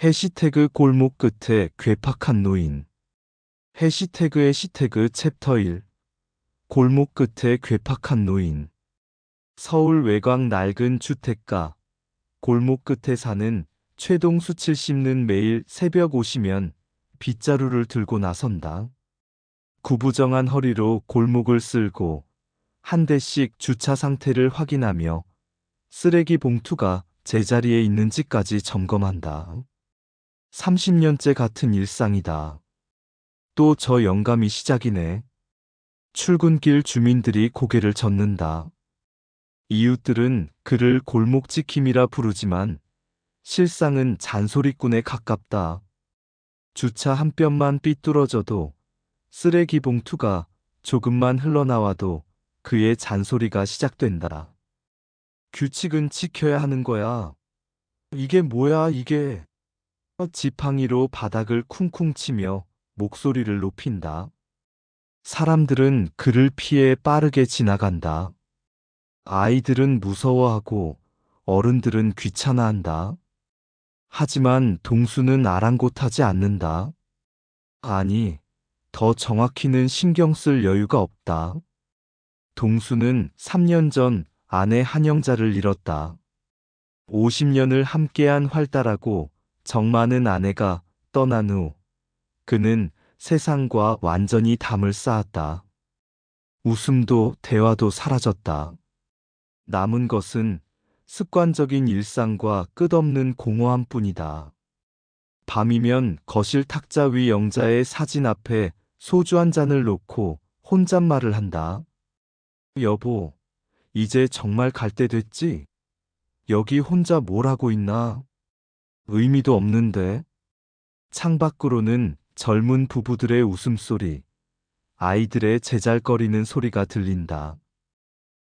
해시태그 골목 끝에 괴팍한 노인. 해시태그의 시태그 챕터 1. 골목 끝에 괴팍한 노인. 서울 외곽 낡은 주택가. 골목 끝에 사는 최동수 70는 매일 새벽 오시면 빗자루를 들고 나선다. 구부정한 허리로 골목을 쓸고 한 대씩 주차 상태를 확인하며 쓰레기 봉투가 제자리에 있는지까지 점검한다. 30년째 같은 일상이다. 또 저 영감이 시작이네. 출근길 주민들이 고개를 젓는다. 이웃들은 그를 골목지킴이라 부르지만 실상은 잔소리꾼에 가깝다. 주차 한 뼘만 삐뚤어져도 쓰레기 봉투가 조금만 흘러나와도 그의 잔소리가 시작된다. 규칙은 지켜야 하는 거야. 이게 뭐야 이게. 지팡이로 바닥을 쿵쿵 치며 목소리를 높인다. 사람들은 그를 피해 빠르게 지나간다. 아이들은 무서워하고 어른들은 귀찮아한다. 하지만 동수는 아랑곳하지 않는다. 아니, 더 정확히는 신경 쓸 여유가 없다. 동수는 3년 전 아내 한영자를 잃었다. 50년을 함께한 활달하고 정 많은 아내가 떠난 후 그는 세상과 완전히 담을 쌓았다. 웃음도 대화도 사라졌다. 남은 것은 습관적인 일상과 끝없는 공허함뿐이다. 밤이면 거실 탁자 위 영자의 사진 앞에 소주 한 잔을 놓고 혼잣말을 한다. 여보, 이제 정말 갈 때 됐지? 여기 혼자 뭘 하고 있나? 의미도 없는데. 창밖으로는 젊은 부부들의 웃음소리, 아이들의 제잘거리는 소리가 들린다.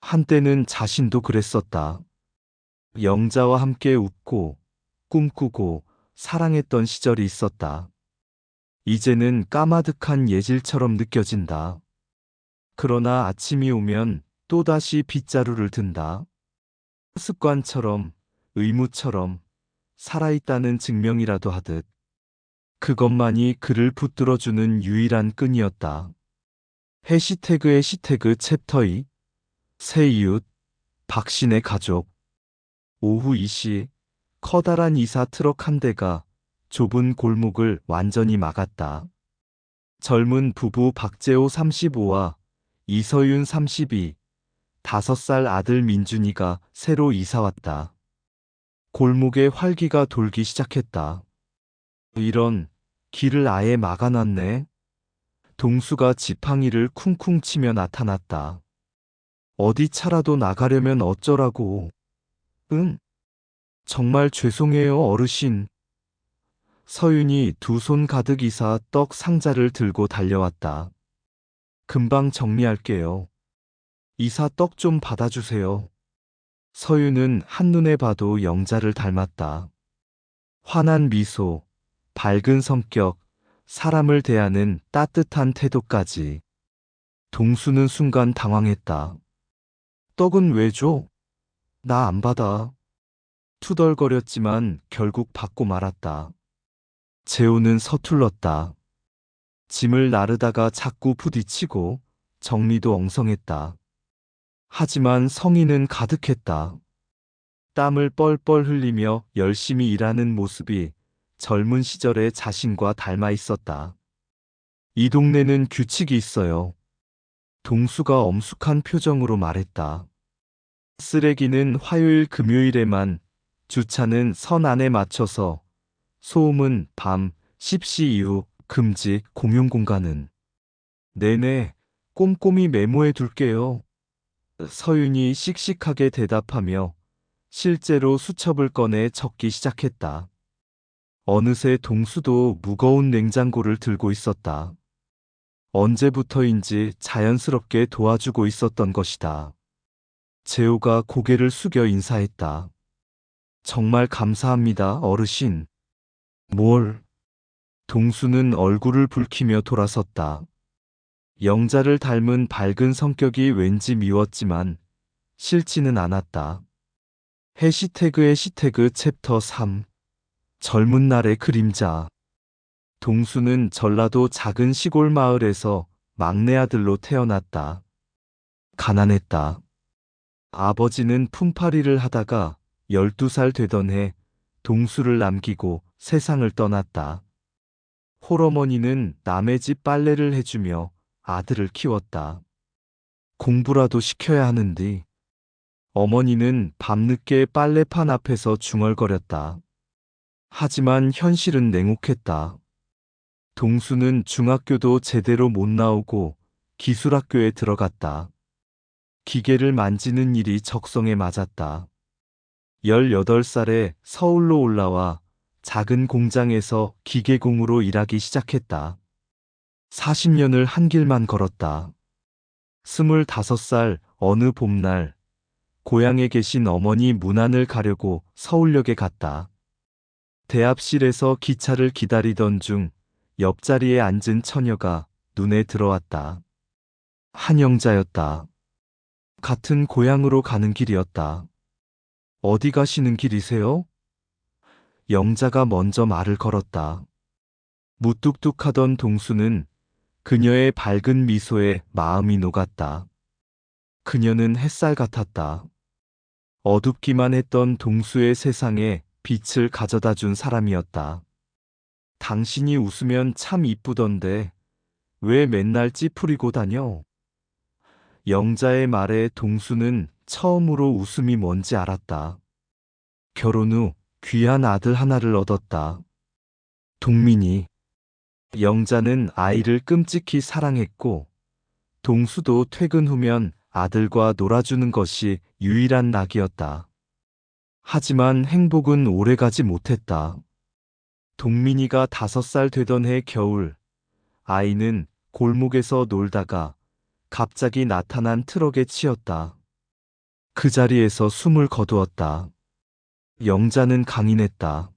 한때는 자신도 그랬었다. 영자와 함께 웃고 꿈꾸고 사랑했던 시절이 있었다. 이제는 까마득한 예질처럼 느껴진다. 그러나 아침이 오면 또다시 빗자루를 든다. 습관처럼, 의무처럼, 살아있다는 증명이라도 하듯. 그것만이 그를 붙들어주는 유일한 끈이었다. 해시태그의 시태그 챕터 2. 새 이웃, 박신의 가족. 오후 2시, 커다란 이사 트럭 한 대가 좁은 골목을 완전히 막았다. 젊은 부부 박재호 35와 이서윤 32, 5살 아들 민준이가 새로 이사 왔다. 골목에 활기가 돌기 시작했다. 이런, 길을 아예 막아놨네. 동수가 지팡이를 쿵쿵 치며 나타났다. 어디 차라도 나가려면 어쩌라고. 응? 정말 죄송해요, 어르신. 서윤이 두 손 가득 이사 떡 상자를 들고 달려왔다. 금방 정리할게요. 이사 떡 좀 받아주세요. 서윤은 한눈에 봐도 영자를 닮았다. 환한 미소, 밝은 성격, 사람을 대하는 따뜻한 태도까지. 동수는 순간 당황했다. 떡은 왜 줘? 나 안 받아. 투덜거렸지만 결국 받고 말았다. 재호는 서툴렀다. 짐을 나르다가 자꾸 부딪히고 정리도 엉성했다. 하지만 성의는 가득했다. 땀을 뻘뻘 흘리며 열심히 일하는 모습이 젊은 시절의 자신과 닮아 있었다. 이 동네는 규칙이 있어요. 동수가 엄숙한 표정으로 말했다. 쓰레기는 화요일 금요일에만, 주차는 선 안에 맞춰서, 소음은 밤 10시 이후 금지, 공용 공간은. 네네, 꼼꼼히 메모해 둘게요. 서윤이 씩씩하게 대답하며 실제로 수첩을 꺼내 적기 시작했다. 어느새 동수도 무거운 냉장고를 들고 있었다. 언제부터인지 자연스럽게 도와주고 있었던 것이다. 재호가 고개를 숙여 인사했다. 정말 감사합니다, 어르신. 뭘? 동수는 얼굴을 붉히며 돌아섰다. 영자를 닮은 밝은 성격이 왠지 미웠지만 싫지는 않았다. 해시태그의 시태그 챕터 3. 젊은 날의 그림자. 동수는 전라도 작은 시골 마을에서 막내 아들로 태어났다. 가난했다. 아버지는 품팔이를 하다가 12살 되던 해 동수를 남기고 세상을 떠났다. 홀어머니는 남의 집 빨래를 해주며 아들을 키웠다. 공부라도 시켜야 하는데 어머니는 밤늦게 빨래판 앞에서 중얼거렸다. 하지만 현실은 냉혹했다. 동수는 중학교도 제대로 못 나오고 기술학교에 들어갔다. 기계를 만지는 일이 적성에 맞았다. 18살에 서울로 올라와 작은 공장에서 기계공으로 일하기 시작했다. 40년을 한 길만 걸었다. 25살 어느 봄날, 고향에 계신 어머니 문안을 가려고 서울역에 갔다. 대합실에서 기차를 기다리던 중 옆자리에 앉은 처녀가 눈에 들어왔다. 한영자였다. 같은 고향으로 가는 길이었다. 어디 가시는 길이세요? 영자가 먼저 말을 걸었다. 무뚝뚝하던 동수는 그녀의 밝은 미소에 마음이 녹았다. 그녀는 햇살 같았다. 어둡기만 했던 동수의 세상에 빛을 가져다 준 사람이었다. 당신이 웃으면 참 이쁘던데 왜 맨날 찌푸리고 다녀? 영자의 말에 동수는 처음으로 웃음이 뭔지 알았다. 결혼 후 귀한 아들 하나를 얻었다. 동민이. 영자는 아이를 끔찍히 사랑했고 동수도 퇴근 후면 아들과 놀아주는 것이 유일한 낙이었다. 하지만 행복은 오래가지 못했다. 동민이가 5살 되던 해 겨울, 아이는 골목에서 놀다가 갑자기 나타난 트럭에 치였다. 그 자리에서 숨을 거두었다. 영자는 강인했다.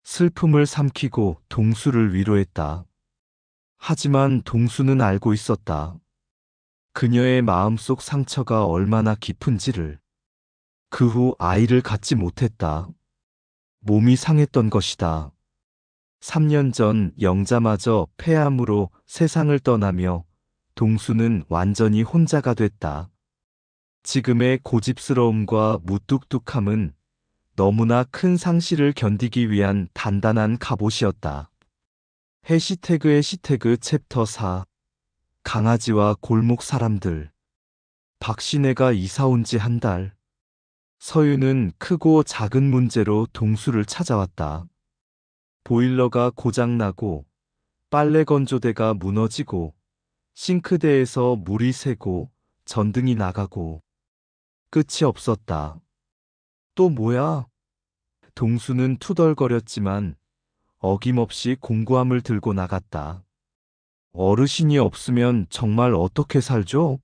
슬픔을 삼키고 동수를 위로했다. 하지만 동수는 알고 있었다. 그녀의 마음속 상처가 얼마나 깊은지를. 그 후 아이를 갖지 못했다. 몸이 상했던 것이다. 3년 전 영자마저 폐암으로 세상을 떠나며 동수는 완전히 혼자가 됐다. 지금의 고집스러움과 무뚝뚝함은 너무나 큰 상실을 견디기 위한 단단한 갑옷이었다. 해시태그 챕터 4. 강아지와 골목 사람들. 박신혜가 이사 온 지 한 달. 서유는 크고 작은 문제로 동수를 찾아왔다. 보일러가 고장나고 빨래 건조대가 무너지고 싱크대에서 물이 새고 전등이 나가고 끝이 없었다. 또 뭐야? 동수는 투덜거렸지만 어김없이 공구함을 들고 나갔다. 어르신이 없으면 정말 어떻게 살죠?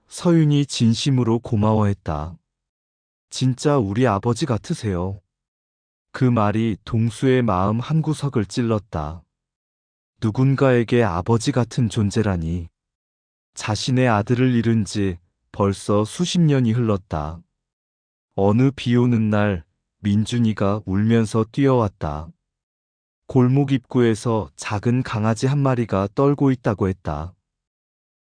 서윤이 진심으로 고마워했다. 진짜 우리 아버지 같으세요. 그 말이 동수의 마음 한구석을 찔렀다. 누군가에게 아버지 같은 존재라니. 자신의 아들을 잃은 지 벌써 수십 년이 흘렀다. 어느 비 오는 날 민준이가 울면서 뛰어왔다. 골목 입구에서 작은 강아지 한 마리가 떨고 있다고 했다.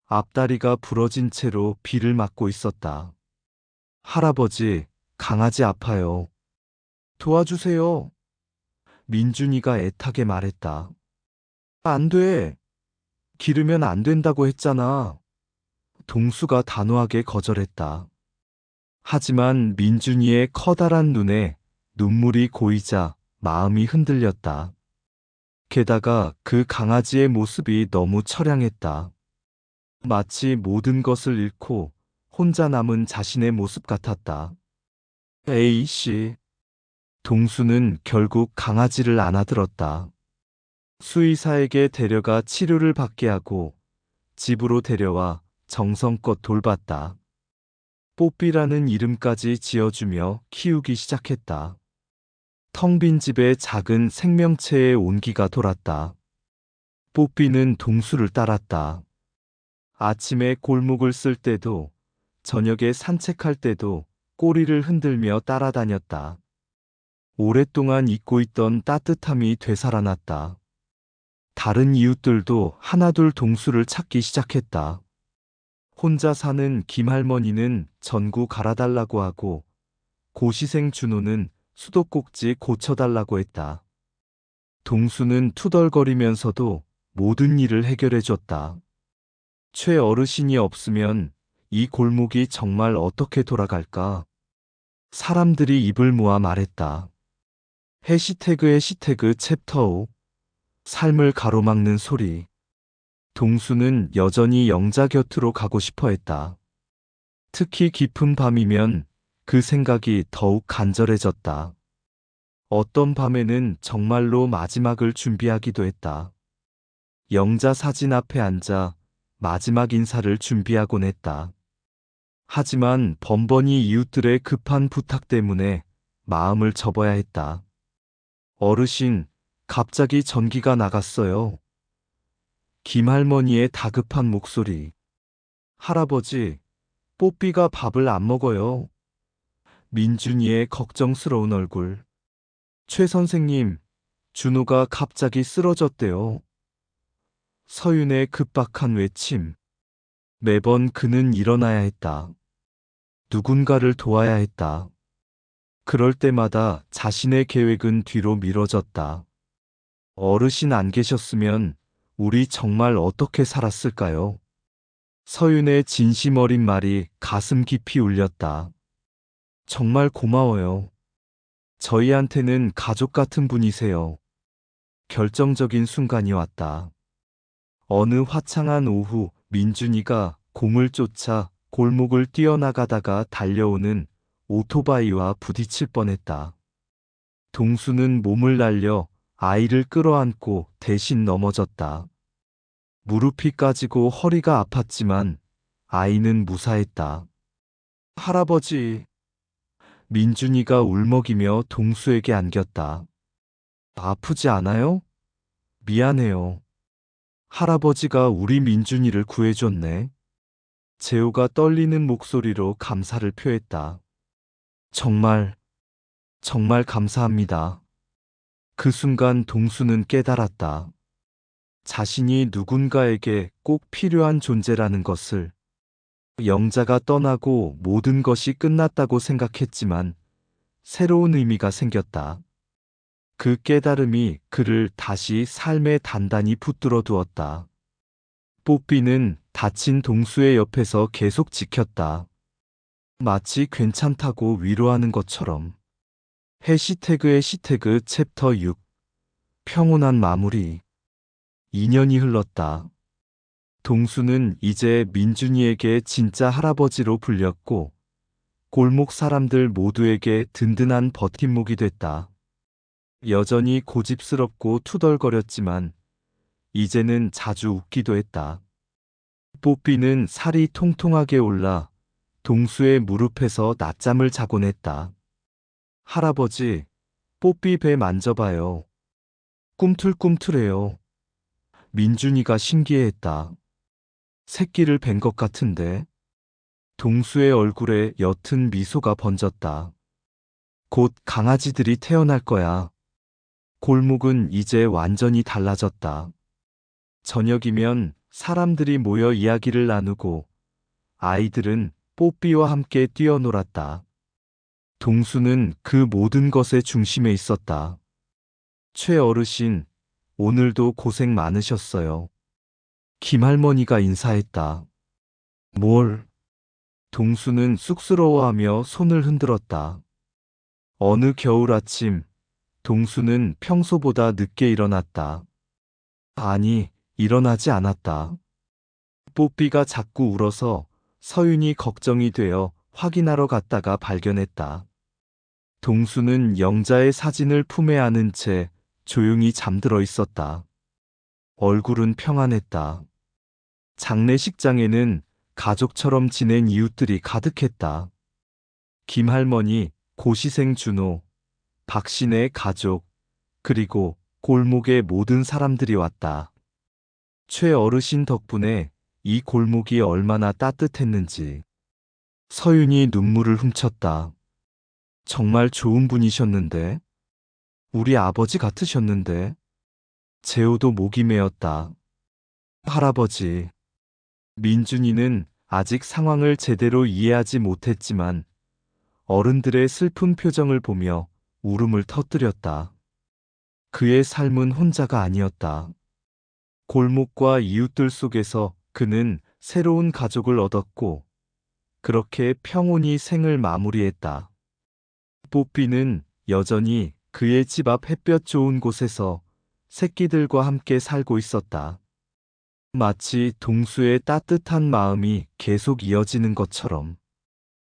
앞다리가 부러진 채로 비를 맞고 있었다. 할아버지, 강아지 아파요. 도와주세요. 민준이가 애타게 말했다. 안 돼. 기르면 안 된다고 했잖아. 동수가 단호하게 거절했다. 하지만 민준이의 커다란 눈에 눈물이 고이자 마음이 흔들렸다. 게다가 그 강아지의 모습이 너무 처량했다. 마치 모든 것을 잃고 혼자 남은 자신의 모습 같았다. A씨. 동수는 결국 강아지를 안아들었다. 수의사에게 데려가 치료를 받게 하고 집으로 데려와 정성껏 돌봤다. 뽀삐라는 이름까지 지어주며 키우기 시작했다. 텅 빈 집에 작은 생명체의 온기가 돌았다. 뽀삐는 동수를 따랐다. 아침에 골목을 쓸 때도 저녁에 산책할 때도 꼬리를 흔들며 따라다녔다. 오랫동안 잊고 있던 따뜻함이 되살아났다. 다른 이웃들도 하나둘 동수를 찾기 시작했다. 혼자 사는 김할머니는 전구 갈아달라고 하고 고시생 준호는 수도꼭지 고쳐달라고 했다. 동수는 투덜거리면서도 모든 일을 해결해줬다. 최 어르신이 없으면 이 골목이 정말 어떻게 돌아갈까? 사람들이 입을 모아 말했다. 해시태그 챕터 5 삶을 가로막는 소리. 동수는 여전히 영자 곁으로 가고 싶어 했다. 특히 깊은 밤이면 그 생각이 더욱 간절해졌다. 어떤 밤에는 정말로 마지막을 준비하기도 했다. 영자 사진 앞에 앉아 마지막 인사를 준비하곤 했다. 하지만 번번이 이웃들의 급한 부탁 때문에 마음을 접어야 했다. 어르신, 갑자기 전기가 나갔어요. 김할머니의 다급한 목소리. 할아버지, 뽀삐가 밥을 안 먹어요. 민준이의 걱정스러운 얼굴. 최 선생님, 준호가 갑자기 쓰러졌대요. 서윤의 급박한 외침. 매번 그는 일어나야 했다. 누군가를 도와야 했다. 그럴 때마다 자신의 계획은 뒤로 미뤄졌다. 어르신 안 계셨으면 우리 정말 어떻게 살았을까요? 서윤의 진심 어린 말이 가슴 깊이 울렸다. 정말 고마워요. 저희한테는 가족 같은 분이세요. 결정적인 순간이 왔다. 어느 화창한 오후 민준이가 공을 쫓아 골목을 뛰어나가다가 달려오는 오토바이와 부딪힐 뻔했다. 동수는 몸을 날려 아이를 끌어안고 대신 넘어졌다. 무릎이 까지고 허리가 아팠지만 아이는 무사했다. 할아버지. 민준이가 울먹이며 동수에게 안겼다. 아프지 않아요? 미안해요. 할아버지가 우리 민준이를 구해줬네. 재호가 떨리는 목소리로 감사를 표했다. 정말 감사합니다. 그 순간 동수는 깨달았다. 자신이 누군가에게 꼭 필요한 존재라는 것을. 영자가 떠나고 모든 것이 끝났다고 생각했지만 새로운 의미가 생겼다. 그 깨달음이 그를 다시 삶에 단단히 붙들어 두었다. 뽀삐는 다친 동수의 옆에서 계속 지켰다. 마치 괜찮다고 위로하는 것처럼. 해시태그 챕터 6 평온한 마무리. 2년이 흘렀다. 동수는 이제 민준이에게 진짜 할아버지로 불렸고 골목 사람들 모두에게 든든한 버팀목이 됐다. 여전히 고집스럽고 투덜거렸지만 이제는 자주 웃기도 했다. 뽀삐는 살이 통통하게 올라 동수의 무릎에서 낮잠을 자곤 했다. 할아버지, 뽀삐 배 만져봐요. 꿈틀꿈틀해요. 민준이가 신기해했다. 새끼를 뵌 것 같은데. 동수의 얼굴에 옅은 미소가 번졌다. 곧 강아지들이 태어날 거야. 골목은 이제 완전히 달라졌다. 저녁이면 사람들이 모여 이야기를 나누고 아이들은 뽀삐와 함께 뛰어놀았다. 동수는 그 모든 것의 중심에 있었다. 최 어르신, 오늘도 고생 많으셨어요. 김할머니가 인사했다. 뭘? 동수는 쑥스러워하며 손을 흔들었다. 어느 겨울 아침, 동수는 평소보다 늦게 일어났다. 아니, 일어나지 않았다. 뽀삐가 자꾸 울어서 서윤이 걱정이 되어 확인하러 갔다가 발견했다. 동수는 영자의 사진을 품에 안은 채 조용히 잠들어 있었다. 얼굴은 평안했다. 장례식장에는 가족처럼 지낸 이웃들이 가득했다. 김할머니, 고시생 준호, 박신의 가족, 그리고 골목의 모든 사람들이 왔다. 최 어르신 덕분에 이 골목이 얼마나 따뜻했는지. 서윤이 눈물을 훔쳤다. 정말 좋은 분이셨는데. 우리 아버지 같으셨는데. 재호도 목이 메었다. 할아버지. 민준이는 아직 상황을 제대로 이해하지 못했지만 어른들의 슬픈 표정을 보며 울음을 터뜨렸다. 그의 삶은 혼자가 아니었다. 골목과 이웃들 속에서 그는 새로운 가족을 얻었고 그렇게 평온히 생을 마무리했다. 뽀삐는 여전히 그의 집 앞 햇볕 좋은 곳에서 새끼들과 함께 살고 있었다. 마치 동수의 따뜻한 마음이 계속 이어지는 것처럼.